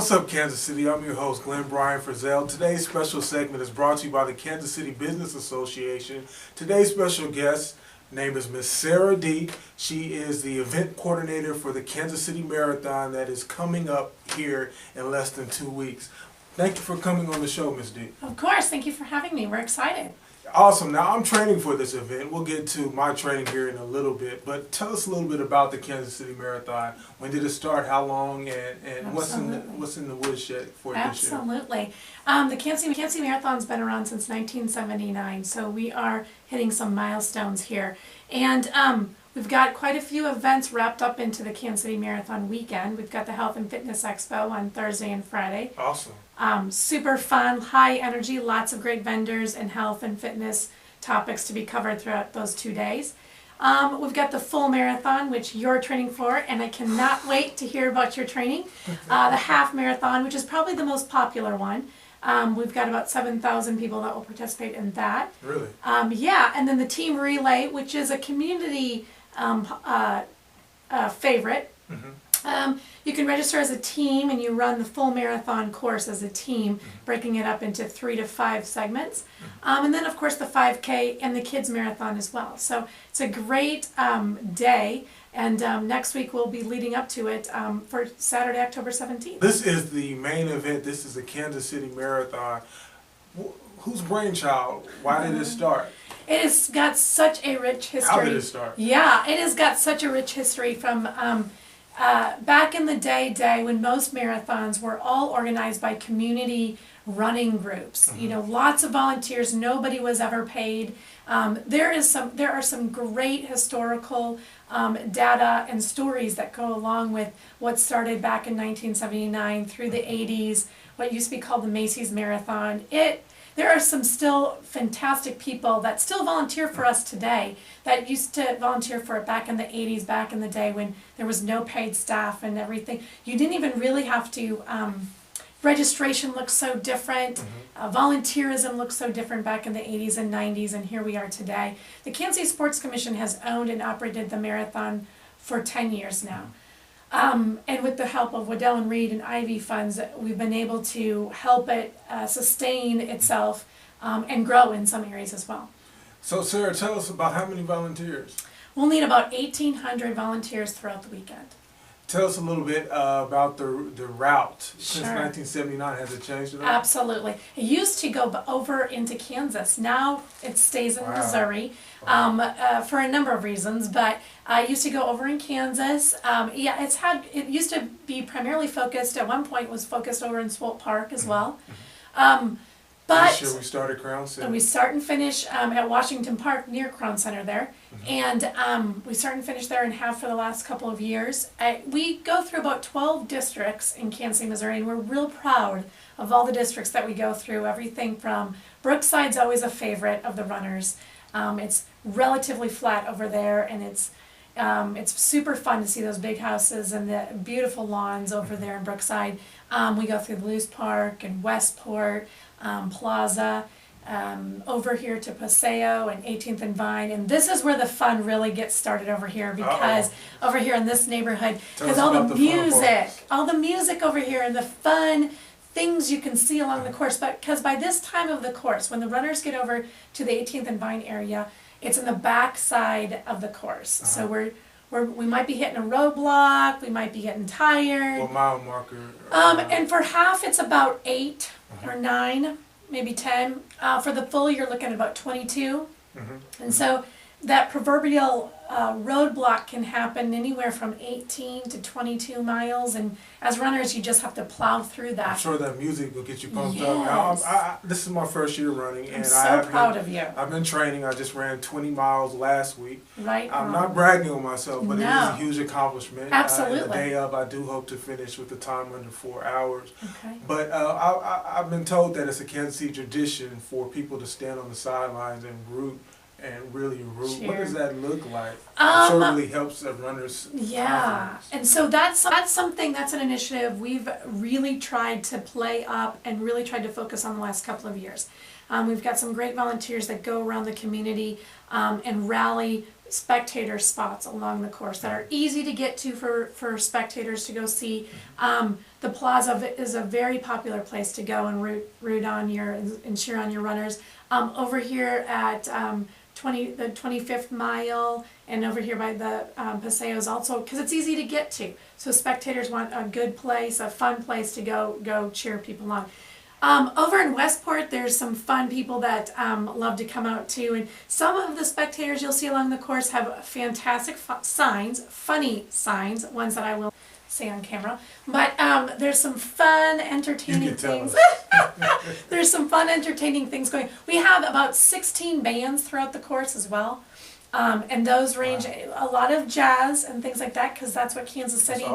What's up, Kansas City? I'm your host, Glenn Brian Frizzell. Today's special segment is brought to you by the Kansas City Business Association. Today's special guest name is Miss Sarah D. She is the event coordinator for the Kansas City Marathon that is coming up here in less than 2 weeks. Thank you for coming on the show, Miss D. Of course, thank you for having me. We're excited. Awesome. Now, I'm training for this event. We'll get to my training here in a little bit, but tell us a little bit about the Kansas City Marathon. When did it start? How long? And what's in the woodshed for this year? Absolutely. The Kansas City Marathon's been around since 1979, so we are hitting some milestones here. And we've got quite a few events wrapped up into the Kansas City Marathon weekend. We've got the Health and Fitness Expo on Thursday and Friday. Awesome. Super fun, high energy, lots of great vendors and health and fitness topics to be covered throughout those 2 days. We've got the full marathon, which you're training for, and I cannot wait to hear about your training. The half marathon, which is probably the most popular one. We've got about 7,000 people that will participate in that. Really? Yeah, and then the team relay, which is a community favorite. Mm-hmm. You can register as a team and you run the full marathon course as a team, breaking it up into 3 to 5 segments. And then of course the 5K and the kids marathon as well. So it's a great day, and next week we'll be leading up to it for Saturday, October 17th. This is the main event. This is the Kansas City Marathon. Whose brainchild? Why did it start? It has got such a rich history. How did it start? Yeah, it has got such a rich history from back in the day when most marathons were all organized by community running groups. Mm-hmm. You know, lots of volunteers. Nobody was ever paid. There are some great historical data and stories that go along with what started back in 1979 through the 80s. What used to be called the Macy's Marathon. There are some still fantastic people that still volunteer for us today that used to volunteer for it back in the 80s, back in the day when there was no paid staff and everything. You didn't even really have to, registration looked so different, volunteerism looked so different back in the 80s and 90s, and here we are today. The Kansas City Sports Commission has owned and operated the marathon for 10 years now. And with the help of Waddell and Reed and Ivy funds, we've been able to help it sustain itself and grow in some areas as well. So Sarah, tell us about how many volunteers? We'll need about 1,800 volunteers throughout the weekend. Tell us a little bit about the route. Since Sure. 1979, has it changed at all? Absolutely. It used to go over into Kansas. Now it stays in Wow. Missouri for a number of reasons, but it used to go over in Kansas. It used to be primarily focused, at one point was focused over in Swope Park as well. But this year we started Crown City. we start and finish at Washington Park near Crown Center there. And we start and finish there and have for the last couple of years. We go through about 12 districts in Kansas City, Missouri, and we're real proud of all the districts that we go through. Everything from Brookside's always a favorite of the runners. It's relatively flat over there, and it's super fun to see those big houses and the beautiful lawns over there in Brookside. We go through Lewis Park and Westport, Plaza, over here to Paseo and 18th and Vine, and this is where the fun really gets started over here, because over here in this neighborhood, because all the music over here and the fun things you can see along the course. But because by this time of the course, when the runners get over to the 18th and Vine area, it's in the back side of the course. So we might be hitting a roadblock, we might be getting tired. What mile marker? And for half it's about 8 or 9, maybe 10. For the full you're looking at about 22. And so that proverbial roadblock can happen anywhere from 18 to 22 miles, and as runners you just have to plow through that. I'm sure that music will get you pumped Yes. up. This is my first year running, and I'm so proud of you. I've been training. I just ran 20 miles last week. Right. I'm not bragging on myself, but it is No. a huge accomplishment. Absolutely. The day of, I do hope to finish with the time under 4 hours. Okay. But I've been told that it's a Kansas City tradition for people to stand on the sidelines and root. And really root. What does that look like? It certainly helps the runners. Yeah, confidence. and so that's an initiative we've really tried to play up and really tried to focus on the last couple of years. We've got some great volunteers that go around the community and rally spectator spots along the course that are easy to get to for spectators to go see. The plaza is a very popular place to go and root on and cheer on your runners. Over here at the 25th mile and over here by the Paseos also, because it's easy to get to. So spectators want a good place, a fun place to go cheer people on. Over in Westport, there's some fun people that love to come out too, and some of the spectators you'll see along the course have fantastic signs, funny signs, ones that I will say on camera. But there's some fun, entertaining things. There's some fun, entertaining things going. We have about 16 bands throughout the course as well. And those range a lot of jazz and things like that, because that's what Kansas City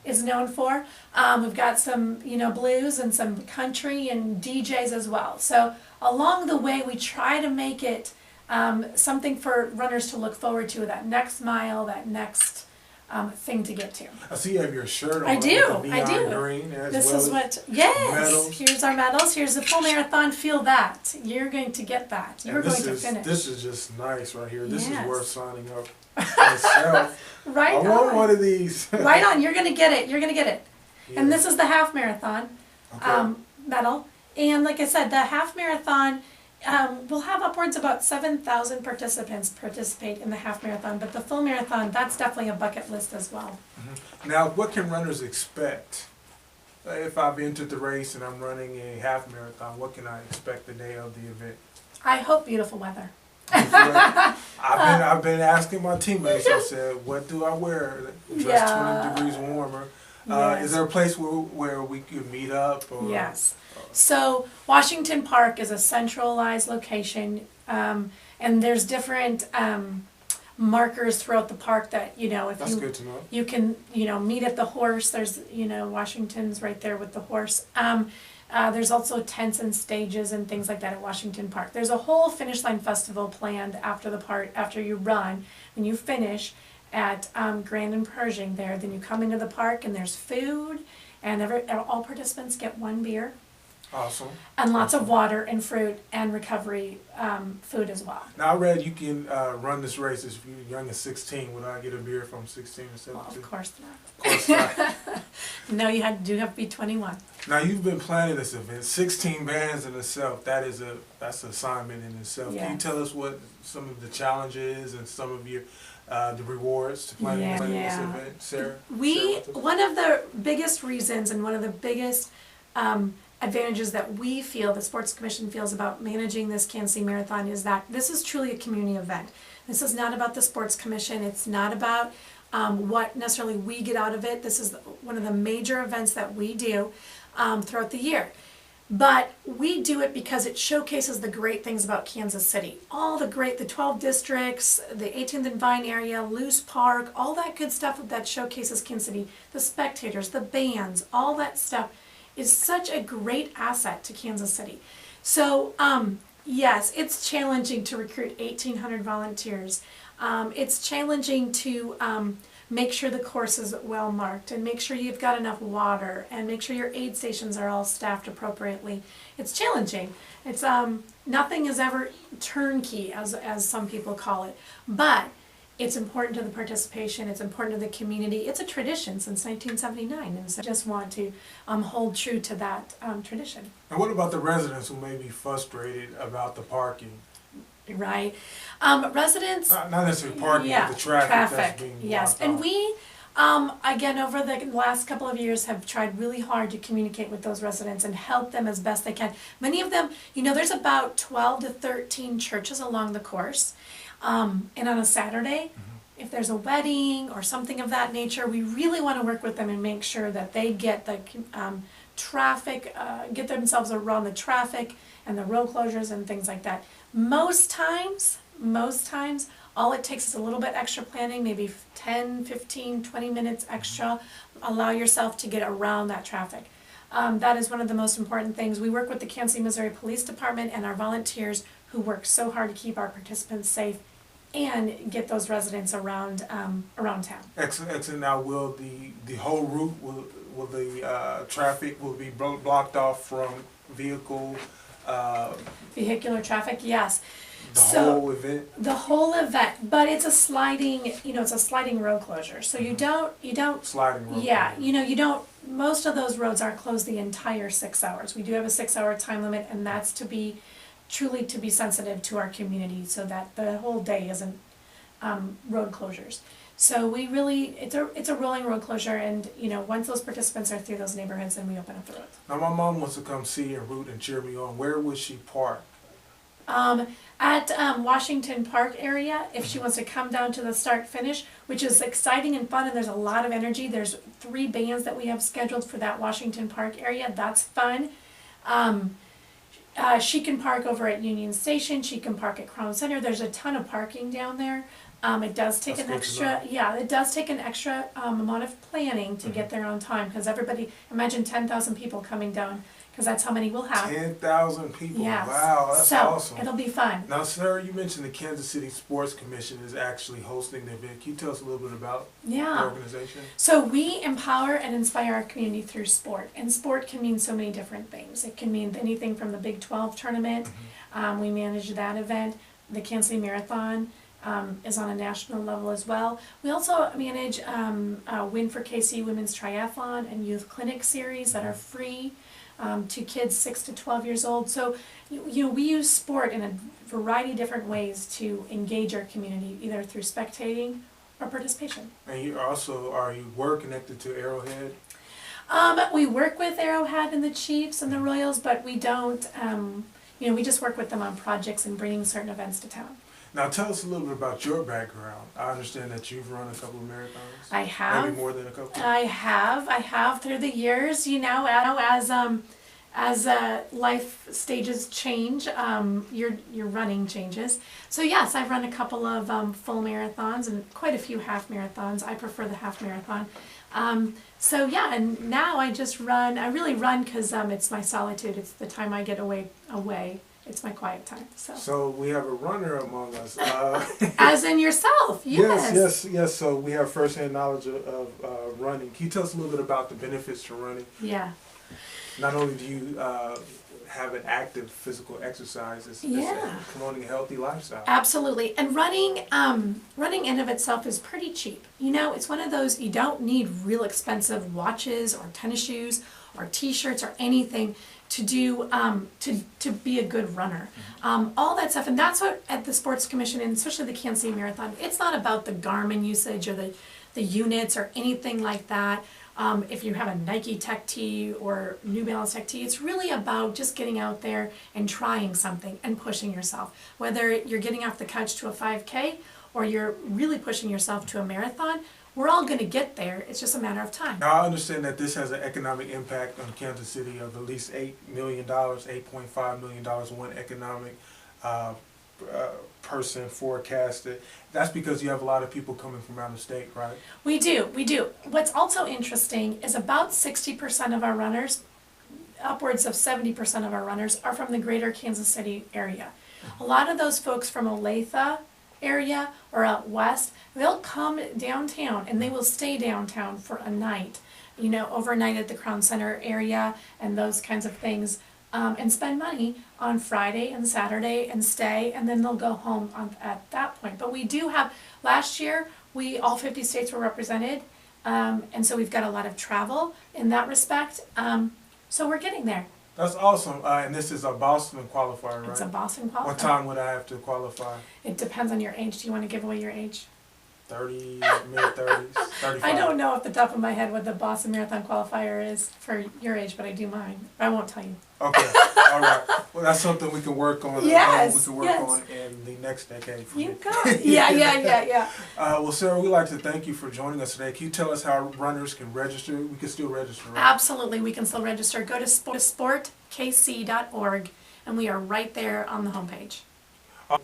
is known for. We've got some, blues and some country and DJs as well. So along the way, we try to make it something for runners to look forward to, that next mile, that next thing to get to. I see you have your shirt on. I do. Green, this is what. Yes. Medals. Here's our medals. Here's the full marathon. Feel that. You're going to get that. You're going to finish. This is just nice right here. This is worth signing up myself. Right on. I want one of these. Right on. You're going to get it. You're going to get it. Yeah. And this is the half marathon medal. And like I said, the half marathon. We'll have upwards about 7,000 participants participate in the half marathon, but the full marathon, that's definitely a bucket list as well. Mm-hmm. Now, what can runners expect? If I've entered the race and I'm running a half marathon, what can I expect the day of the event? I hope beautiful weather. I've been asking my teammates, I said, what do I wear? Dress 20 degrees warmer. Is there a place where we could meet up? Or? Yes. So Washington Park is a centralized location, and there's different markers throughout the park that, if that's good to know. You can, meet at the horse. There's, Washington's right there with the horse. There's also tents and stages and things like that at Washington Park. There's a whole finish line festival planned after you run. When you finish at Grand and Pershing there, then you come into the park and there's food, and all participants get one beer. Awesome. And lots of water and fruit and recovery food as well. Now I read you can run this race if you're young as 16. Would I get a beer from 16 or 17? Well, of course not. Of course not. No, you do have to be 21. Now you've been planning this event, 16 bands in itself. That's an assignment in itself. Yeah. Can you tell us what some of the challenges and some of your the rewards to planning this event, Sarah? One of the biggest reasons and one of the biggest advantages that we feel, the Sports Commission feels about managing this Kansas City Marathon is that this is truly a community event. This is not about the Sports Commission. It's not about what necessarily we get out of it. This is one of the major events that we do throughout the year. But we do it because it showcases the great things about Kansas City. The 12 districts, the 18th and Vine area, Luce Park, all that good stuff that showcases Kansas City, the spectators, the bands, all that stuff is such a great asset to Kansas City. So, yes, it's challenging to recruit 1,800 volunteers. It's challenging to make sure the course is well marked and make sure you've got enough water and make sure your aid stations are all staffed appropriately. It's challenging. It's nothing is ever turnkey, as some people call it, but it's important to the participation, it's important to the community. It's a tradition since 1979, and so I just want to hold true to that tradition. And what about the residents who may be frustrated about the parking? Right. Residents... Not necessarily parking, but the traffic that's being blocked And off. we, again, over the last couple of years have tried really hard to communicate with those residents and help them as best they can. Many of them, there's about 12 to 13 churches along the course. And on a Saturday, if there's a wedding or something of that nature, we really want to work with them and make sure that they get the traffic, get themselves around the traffic and the road closures and things like that. Most times, all it takes is a little bit extra planning, maybe 10, 15, 20 minutes extra. Allow yourself to get around that traffic. That is one of the most important things. We work with the Kansas City, Missouri Police Department and our volunteers who work so hard to keep our participants safe and get those residents around town. Excellent. Now, will the whole route, will the traffic will be blocked off from vehicle Vehicular traffic, yes. the So- whole event? The whole event, but it's a sliding, it's a sliding road closure, so you don't, Sliding road. yeah, you don't, most of those roads aren't closed the entire 6 hours. We do have a 6 hour time limit, and that's to be, truly to be sensitive to our community, so that the whole day isn't, road closures. So we really, it's a rolling road closure, and, once those participants are through those neighborhoods, then we open up the roads. Now, my mom wants to come see and root and cheer me on. Where would she park? At Washington Park area, if she wants to come down to the start finish, which is exciting and fun, and there's a lot of energy. There's 3 bands that we have scheduled for that Washington Park area. That's fun. She can park over at Union Station. She can park at Crown Center. There's a ton of parking down there. It does take That's an good to extra, it does take an extra amount of planning to get there on time, because everybody, imagine 10,000 people coming down, because that's how many we'll have. 10,000 people. Yes. Wow, that's so, awesome. It'll be fun. Now, sir, you mentioned the Kansas City Sports Commission is actually hosting the event. Can you tell us a little bit about the Yeah. organization? So we empower and inspire our community through sport, and sport can mean so many different things. It can mean anything from the Big 12 tournament. We manage that event. The Kansas City Marathon is on a national level as well. We also manage Win for KC Women's Triathlon and Youth Clinic series that are free to kids 6 to 12 years old. So we use sport in a variety of different ways to engage our community, either through spectating or participation. And you also, are you connected to Arrowhead? We work with Arrowhead and the Chiefs and the Royals, but we don't, we just work with them on projects and bringing certain events to town. Now, tell us a little bit about your background. I understand that you've run a couple of marathons. I have. Maybe more than a couple. I have through the years, as life stages change, your running changes. So yes, I've run a couple of full marathons and quite a few half marathons. I prefer the half marathon. So yeah, and now I just run. I really run because it's my solitude. It's the time I get away. It's my quiet time. So we have a runner among us. As in yourself, yes. Yes. So we have firsthand knowledge of running. Can you tell us a little bit about the benefits to running? Yeah. Not only do you have an active physical exercise, it's promoting a healthy lifestyle. Absolutely. And running in of itself is pretty cheap. It's one of those, you don't need real expensive watches or tennis shoes or t-shirts or anything to do to be a good runner. All that stuff, and that's what at the Sports Commission, and especially the Kansas City Marathon, it's not about the Garmin usage or the units or anything like that. If you have a Nike Tech Tee or New Balance Tech Tee, it's really about just getting out there and trying something and pushing yourself. Whether you're getting off the couch to a 5K or you're really pushing yourself to a marathon, we're all going to get there. It's just a matter of time. Now, I understand that this has an economic impact on Kansas City of at least $8 million, $8.5 million, one economic person forecasted. That's because you have a lot of people coming from out of state, right? We do. What's also interesting is about 60% of our runners, upwards of 70% of our runners, are from the greater Kansas City area. A lot of those folks from Olathe area or out west, they'll come downtown and they will stay downtown for a night, overnight at the Crown Center area and those kinds of things, and spend money on Friday and Saturday and stay, and then they'll go home at that point. But we do have, last year, all 50 states were represented, and so we've got a lot of travel in that respect, so we're getting there. That's awesome. And this is a Boston qualifier, right? It's a Boston qualifier. What time would I have to qualify? It depends on your age. Do you want to give away your age? 30, mid-30s, 35. I don't know off the top of my head what the Boston Marathon qualifier is for your age, but I do mine. I won't tell you. Okay, all right. Well, that's something we can work on. Yes, we can work on in the next decade. For you me. got it. Yeah. Well, Sarah, we'd like to thank you for joining us today. Can you tell us how runners can register? We can still register, right? Absolutely, we can still register. Go to sportkc.org, and we are right there on the homepage.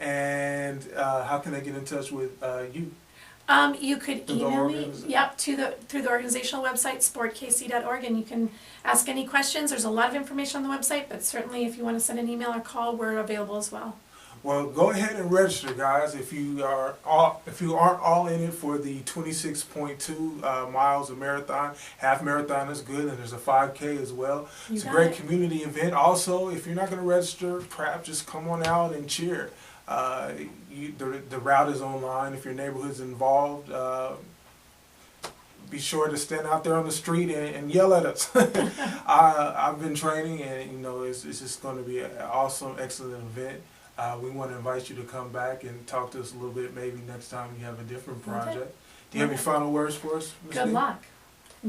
And how can they get in touch with you? You could email me, through the organizational website, sportkc.org, and you can ask any questions. There's a lot of information on the website, but certainly if you want to send an email or call, we're available as well. Well, go ahead and register, guys. If you aren't all in it for the 26.2 miles of marathon, half marathon is good, and there's a 5K as well. It's a great community event. Also, if you're not going to register, perhaps just come on out and cheer. The route is online. If your neighborhood's involved, be sure to stand out there on the street and yell at us. I've been training, and it's just going to be an awesome, excellent event. We want to invite you to come back and talk to us a little bit, maybe next time you have a different project. Do you have any final words for us, Ms. Good Lee? luck.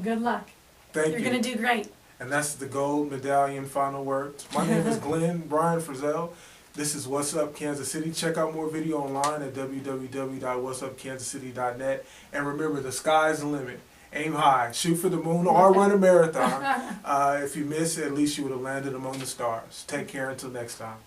Good luck. Thank you. You're going to do great. And that's the gold medallion final words. My name is Glenn Brian Frizzell. This is What's Up Kansas City. Check out more video online at www.whatsupkansascity.net. And remember, the sky's the limit. Aim high, shoot for the moon, or run a marathon. If you miss, at least you would have landed among the stars. Take care until next time.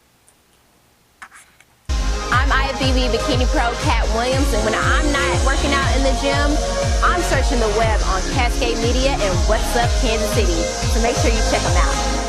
I'm IFBB Bikini Pro Cat Williams, and when I'm not working out in the gym, I'm searching the web on Cascade Media and What's Up Kansas City. So make sure you check them out.